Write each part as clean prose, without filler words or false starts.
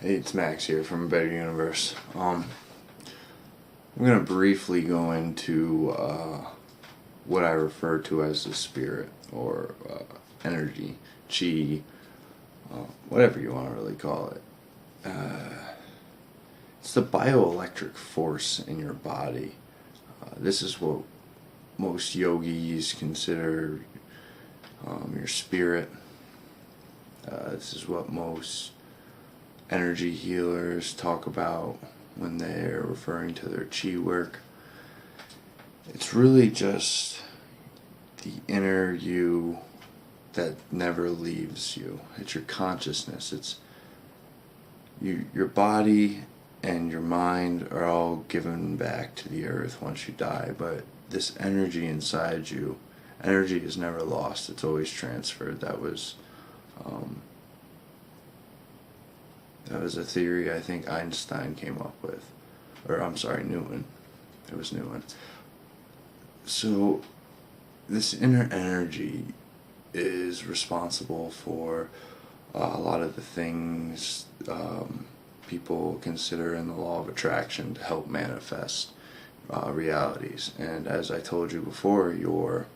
Hey, it's Max here from A Better Universe. I'm going to briefly go into what I refer to as the spirit or energy, Qi, whatever you want to really call it. It's the bioelectric force in your body. This is what most yogis consider your spirit. This is what most energy healers talk about when they're referring to their Qi work. It's really just the inner you that never leaves you. It's your consciousness. It's your body and your mind are all given back to the earth once you die, but this energy inside you, energy is never lost. It's always transferred. That was a theory I think Einstein came up with. Or, I'm sorry, Newton. It was Newton. So, this inner energy is responsible for a lot of the things people consider in the law of attraction to help manifest realities. And as I told you before,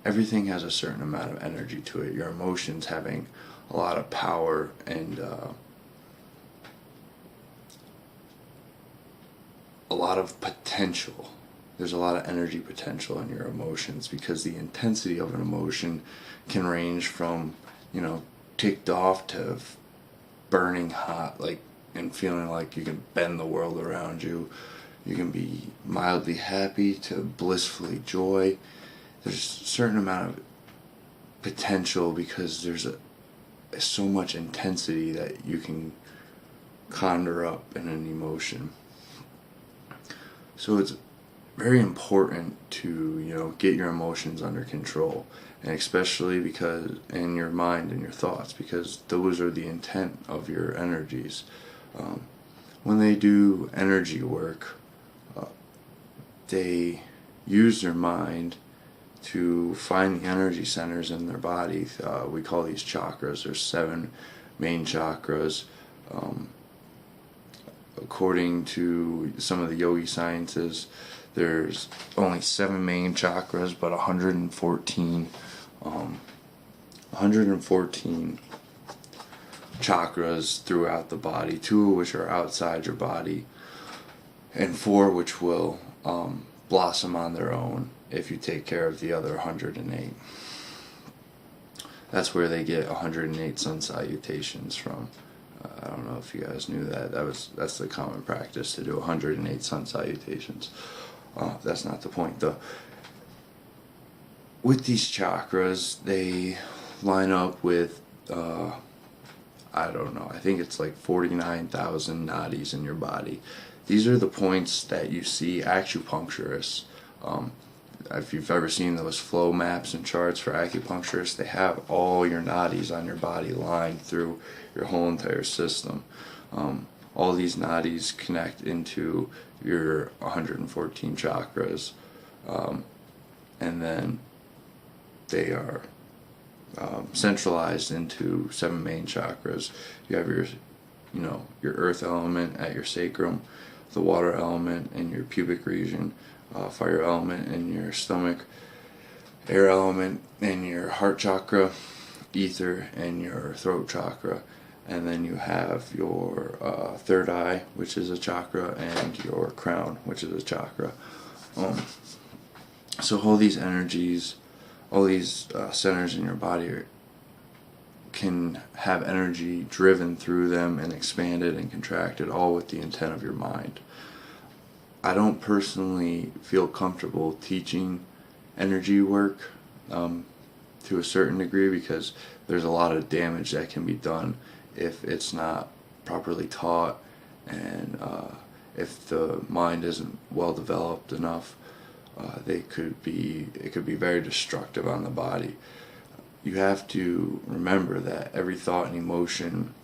everything has a certain amount of energy to it. Your emotions having a lot of power and a lot of potential. There's a lot of energy potential in your emotions because the intensity of an emotion can range from, ticked off to burning hot, and feeling like you can bend the world around you. You can be mildly happy to blissfully joy. There's a certain amount of potential because there's so much intensity that you can conjure up in an emotion. So it's very important to, get your emotions under control, and especially because in your mind and your thoughts, because those are the intent of your energies. When they do energy work, they use their mind to find the energy centers in their body. We call these chakras. There's 7 main chakras. According to some of the yogi sciences, there's only 7 main chakras, but 114 chakras throughout the body, 2 of which are outside your body, and 4 which will blossom on their own if you take care of the other 108. That's where they get 108 sun salutations from. I don't know if you guys knew that. That's the common practice, to do 108 sun salutations. That's not the point, though. With these chakras, they line up with, I don't know, I think it's like 49,000 nadis in your body. These are the points that you see acupuncturists. If you've ever seen those flow maps and charts for acupuncturists, they have all your nadis on your body lined through your whole entire system. All these nadis connect into your 114 chakras, and then they are centralized into 7 main chakras. You have your earth element at your sacrum, the water element in your pubic region, fire element in your stomach, air element in your heart chakra, ether in your throat chakra, and then you have your third eye, which is a chakra, and your crown, which is a chakra. So all these energies, all these centers in your body can have energy driven through them and expanded and contracted, all with the intent of your mind. I don't personally feel comfortable teaching energy work to a certain degree because there's a lot of damage that can be done if it's not properly taught, and if the mind isn't well developed enough. It could be very destructive on the body. You have to remember that every thought and emotion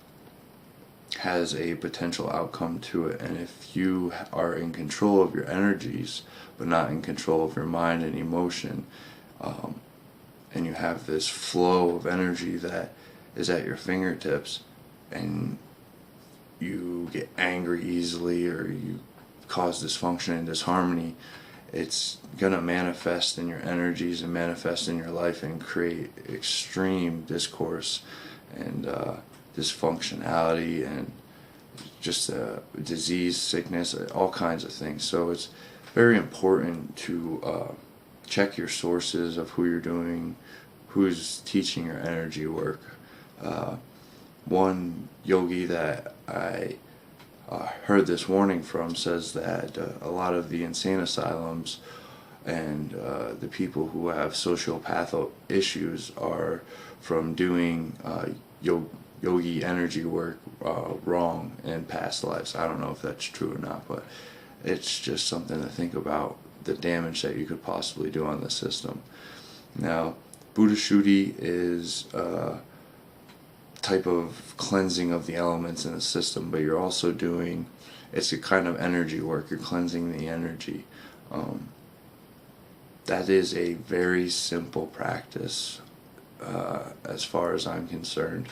has a potential outcome to it, and if you are in control of your energies but not in control of your mind and emotion, and you have this flow of energy that is at your fingertips, and you get angry easily or you cause dysfunction and disharmony, it's going to manifest in your energies and manifest in your life and create extreme discourse and dysfunctionality and just disease, sickness, all kinds of things. So it's very important to check your sources of who you're doing, who's teaching your energy work. One yogi that I heard this warning from says that a lot of the insane asylums and the people who have sociopathic issues are from doing yogi energy work wrong in past lives. I don't know if that's true or not, but it's just something to think about, the damage that you could possibly do on the system. Now, Buddha Shutti is type of cleansing of the elements in the system, but you're also doing, it's a kind of energy work. You're cleansing the energy. That is a very simple practice as far as I'm concerned,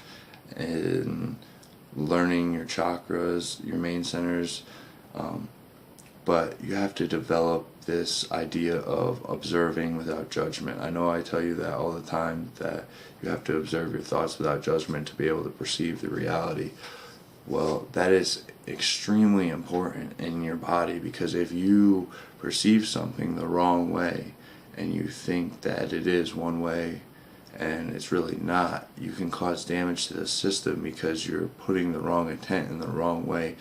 in learning your chakras, your main centers, but you have to develop this idea of observing without judgment. I know I tell you that all the time, that you have to observe your thoughts without judgment to be able to perceive the reality. Well, that is extremely important in your body, because if you perceive something the wrong way and you think that it is one way and it's really not, you can cause damage to the system because you're putting the wrong intent in the wrong way,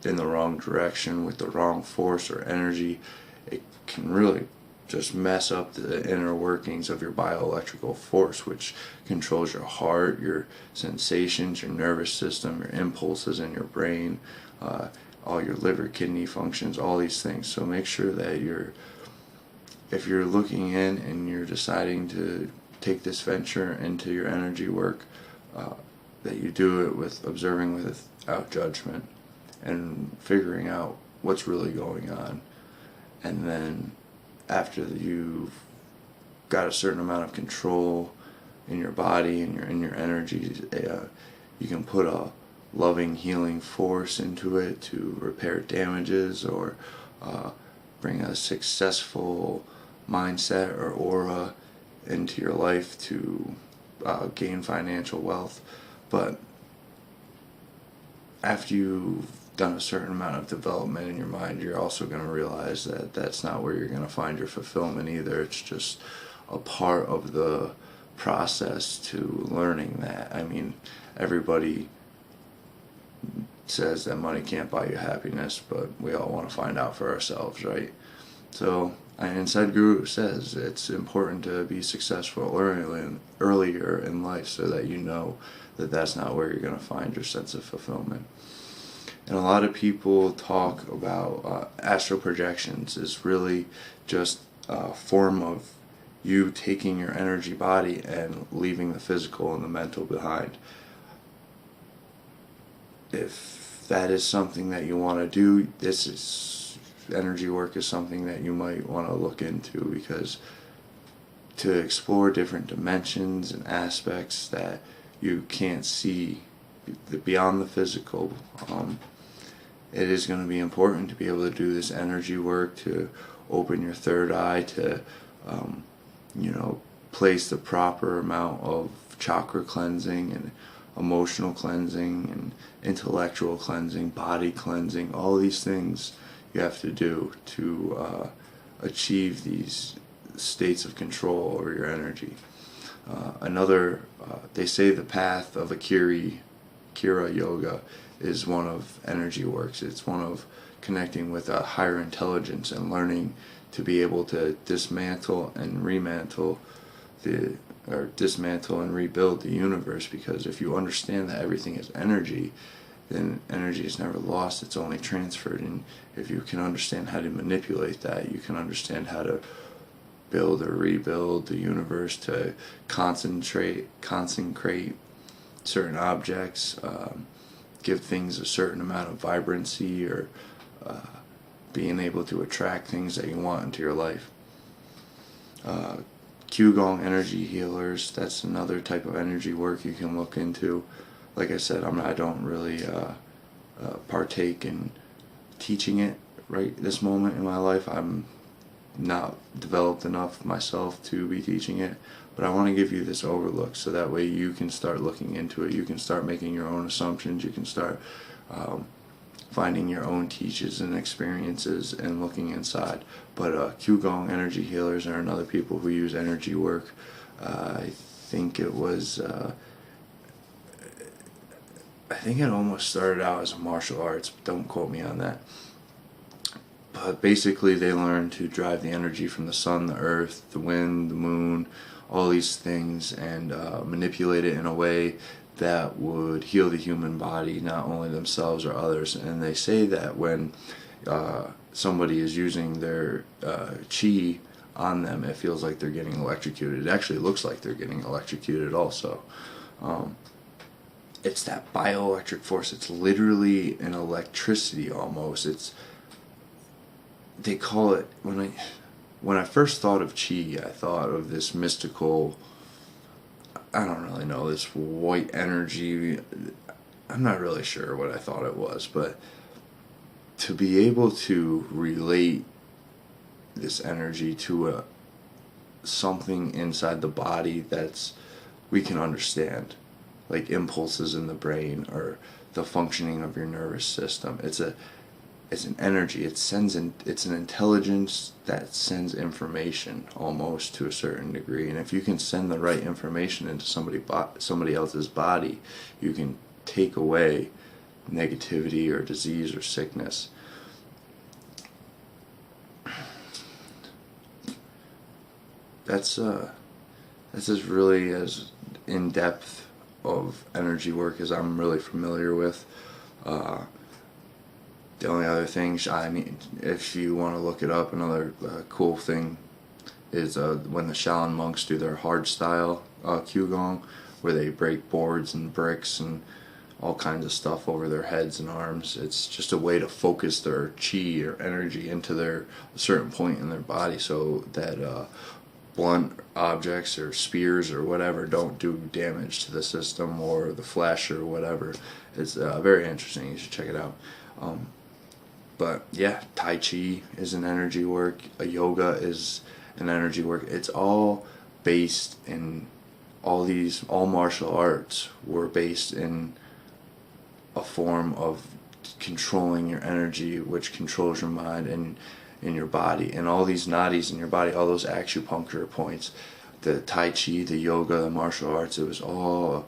in the wrong direction, with the wrong force or energy. It can really just mess up the inner workings of your bioelectrical force, which controls your heart, your sensations, your nervous system, your impulses in your brain, all your liver, kidney functions, all these things. So make sure that if you're looking in and you're deciding to take this venture into your energy work, that you do it with observing without judgment and figuring out what's really going on. And then after you've got a certain amount of control in your body and in your energy, you can put a loving, healing force into it to repair damages or bring a successful mindset or aura into your life to gain financial wealth. But after you've done a certain amount of development in your mind, you're also going to realize that that's not where you're going to find your fulfillment either. It's just a part of the process to learning that. I mean, everybody says that money can't buy you happiness, but we all want to find out for ourselves, right? So, and Sadhguru says it's important to be successful earlier in life so that you know that that's not where you're going to find your sense of fulfillment. And a lot of people talk about astral projections is really just a form of you taking your energy body and leaving the physical and the mental behind. If that is something that you want to do, energy work is something that you might want to look into, because to explore different dimensions and aspects that you can't see beyond the physical, it is going to be important to be able to do this energy work, to open your third eye, to place the proper amount of chakra cleansing and emotional cleansing and intellectual cleansing, body cleansing, all these things you have to do to achieve these states of control over your energy. They say the path of Kira yoga is one of energy works. It's one of connecting with a higher intelligence and learning to be able to dismantle and rebuild the universe, because if you understand that everything is energy, then energy is never lost, it's only transferred. And if you can understand how to manipulate that, you can understand how to build or rebuild the universe, to consecrate certain objects, give things a certain amount of vibrancy, or being able to attract things that you want into your life. Qi-gong energy healers, that's another type of energy work you can look into. Like I said, I don't really partake in teaching it right this moment in my life. I'm not developed enough myself to be teaching it, but I want to give you this overlook so that way you can start looking into it. You can start making your own assumptions. You can start finding your own teachings and experiences and looking inside. But Qi-gong energy healers are another people who use energy work. I think it almost started out as a martial arts, but don't quote me on that. But basically they learn to drive the energy from the sun, the earth, the wind, the moon, all these things, and manipulate it in a way that would heal the human body, not only themselves or others. And they say that when somebody is using their Qi on them, it feels like they're getting electrocuted. It actually looks like they're getting electrocuted also. It's that bioelectric force. It's literally an electricity almost. They call it, when I first thought of Qi, I thought of this mystical, I don't really know, this white energy. I'm not really sure what I thought it was, but to be able to relate this energy to something inside the body that's we can understand, like impulses in the brain or the functioning of your nervous system. It's an energy. It's an intelligence that sends information almost to a certain degree. And if you can send the right information into somebody else's body, you can take away negativity or disease or sickness. That's as really as in depth of energy work as I'm really familiar with. The only other things, I mean, if you want to look it up, another cool thing is when the Shaolin monks do their hard style Qi-gong, where they break boards and bricks and all kinds of stuff over their heads and arms. It's just a way to focus their Qi or energy into a certain point in their body so that blunt objects or spears or whatever don't do damage to the system or the flesh or whatever. It's very interesting. You should check it out. But yeah, Tai Chi is an energy work. Yoga is an energy work. It's all based in all martial arts were based in a form of controlling your energy, which controls your mind and in your body. And all these nadis in your body, all those acupuncture points, the Tai Chi, the yoga, the martial arts, it was all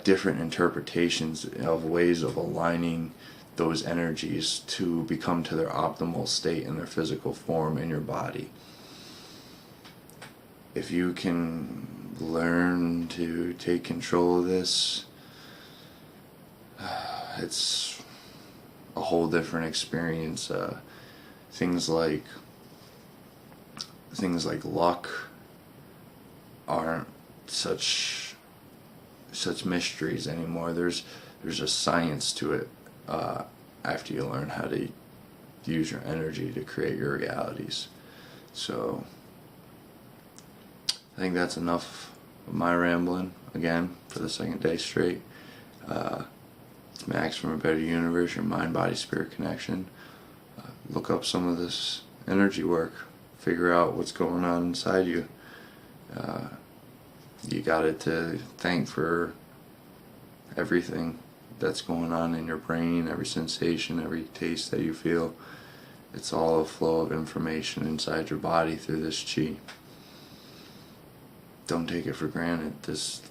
different interpretations of ways of aligning those energies to become to their optimal state in their physical form in your body. If you can learn to take control of this, it's a whole different experience. Things like luck aren't such mysteries anymore. There's a science to it. After you learn how to use your energy to create your realities. So I think that's enough of my rambling again for the second day straight. It's Max from A Better Universe, your mind, body, spirit connection. Look up some of this energy work. Figure out what's going on inside you. You got it to thank for everything that's going on in your brain, every sensation, every taste that you feel. It's all a flow of information inside your body through this Qi. Don't take it for granted. This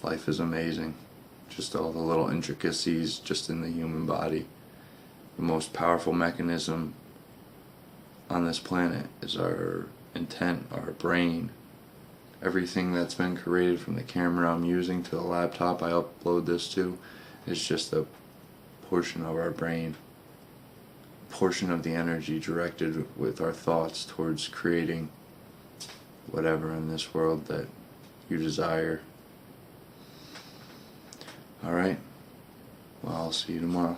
life is amazing. Just all the little intricacies just in the human body. The most powerful mechanism on this planet is our intent, our brain. Everything that's been created, from the camera I'm using to the laptop I upload this to, is just a portion of our brain, a portion of the energy directed with our thoughts towards creating whatever in this world that you desire. Alright, well, I'll see you tomorrow.